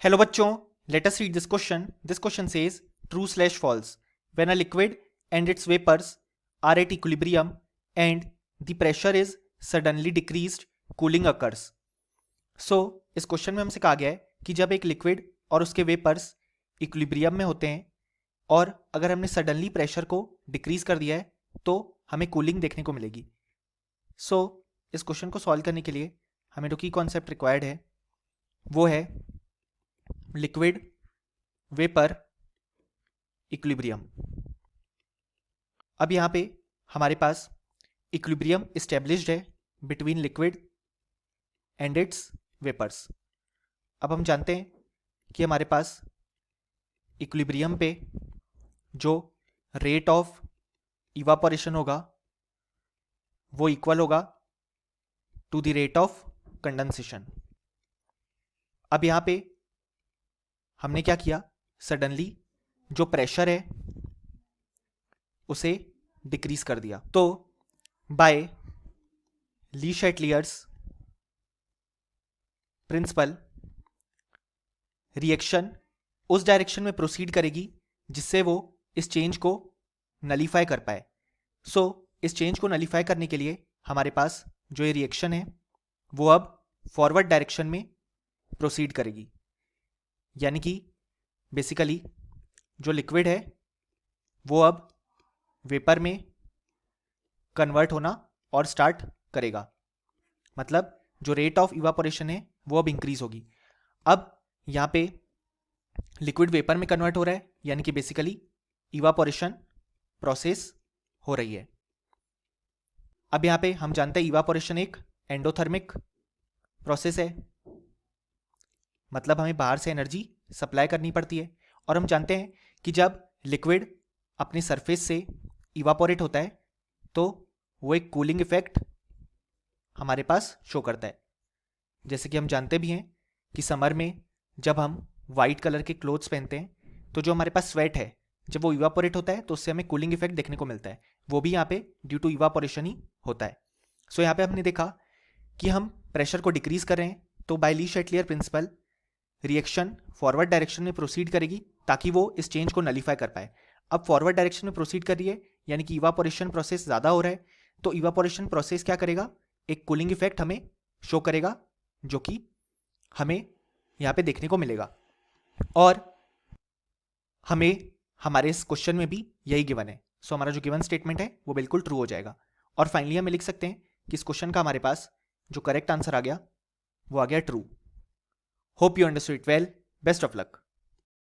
Hello बच्चों, let us read this question. This question says true slash false. When a liquid and its vapours are at equilibrium and the pressure is suddenly decreased, cooling occurs. So इस question में हमसे कहा गया है कि जब एक लिक्विड और उसके वेपर्स इक्विलिब्रियम में होते हैं और अगर हमने सडनली प्रेशर को डिक्रीज कर दिया है तो हमें कूलिंग देखने को मिलेगी. सो इस क्वेश्चन को सॉल्व करने के लिए हमें जो की कॉन्सेप्ट रिक्वायर्ड है वो है लिक्विड वेपर इक्विलिब्रियम. अब यहां पे हमारे पास इक्विलिब्रियम इस्टेब्लिश्ड है between liquid and its vapours. अब हम जानते हैं कि हमारे पास इक्विलिब्रियम पे जो रेट ऑफ इवापोरेशन होगा वो इक्वल होगा to the rate of condensation. अब यहां पे हमने क्या किया, सडनली जो प्रेशर है उसे डिक्रीज कर दिया. तो बाय ली शैटलियर्स प्रिंसिपल रिएक्शन उस डायरेक्शन में प्रोसीड करेगी जिससे वो इस चेंज को नलीफाई कर पाए. सो इस चेंज को नलीफाई करने के लिए हमारे पास जो ये रिएक्शन है वो अब फॉरवर्ड डायरेक्शन में प्रोसीड करेगी. यानी कि बेसिकली जो लिक्विड है वो अब वेपर में कन्वर्ट होना और स्टार्ट करेगा. मतलब जो रेट ऑफ इवापोरेशन है वो अब इंक्रीज होगी. अब यहां पे लिक्विड वेपर में कन्वर्ट हो रहा है यानी कि बेसिकली इवापोरेशन प्रोसेस हो रही है. अब यहां पे हम जानते हैं इवापोरेशन एक एंडोथर्मिक प्रोसेस है, मतलब हमें बाहर से एनर्जी सप्लाई करनी पड़ती है. और हम जानते हैं कि जब लिक्विड अपने सरफेस से इवापोरेट होता है तो वो एक कूलिंग इफेक्ट हमारे पास शो करता है. जैसे कि हम जानते भी हैं कि समर में जब हम वाइट कलर के क्लोथ्स पहनते हैं तो जो हमारे पास स्वेट है जब वो इवापोरेट होता है तो उससे हमें कूलिंग इफेक्ट देखने को मिलता है. वो भी यहाँ पे ड्यू टू इवापोरेशन ही होता है. सो यहाँ पे हमने देखा कि हम प्रेशर को डिक्रीज कर रहे हैं तो बाय ली शैटलियर प्रिंसिपल रिएक्शन फॉरवर्ड डायरेक्शन में प्रोसीड करेगी ताकि वो इस चेंज को नलीफाई कर पाए. अब फॉरवर्ड डायरेक्शन में प्रोसीड कर रही है यानी कि इवापोरेशन प्रोसेस ज़्यादा हो रहा है तो इवापोरेशन प्रोसेस क्या करेगा, एक कूलिंग इफेक्ट हमें शो करेगा जो कि हमें यहाँ पे देखने को मिलेगा. और हमें हमारे इस क्वेश्चन में भी यही गिवन है. सो हमारा जो गिवन स्टेटमेंट है वो बिल्कुल ट्रू हो जाएगा. और फाइनली हमें लिख सकते हैं कि इस क्वेश्चन का हमारे पास जो करेक्ट आंसर आ गया वो आ गया true. Hope you understood it well. Best of luck.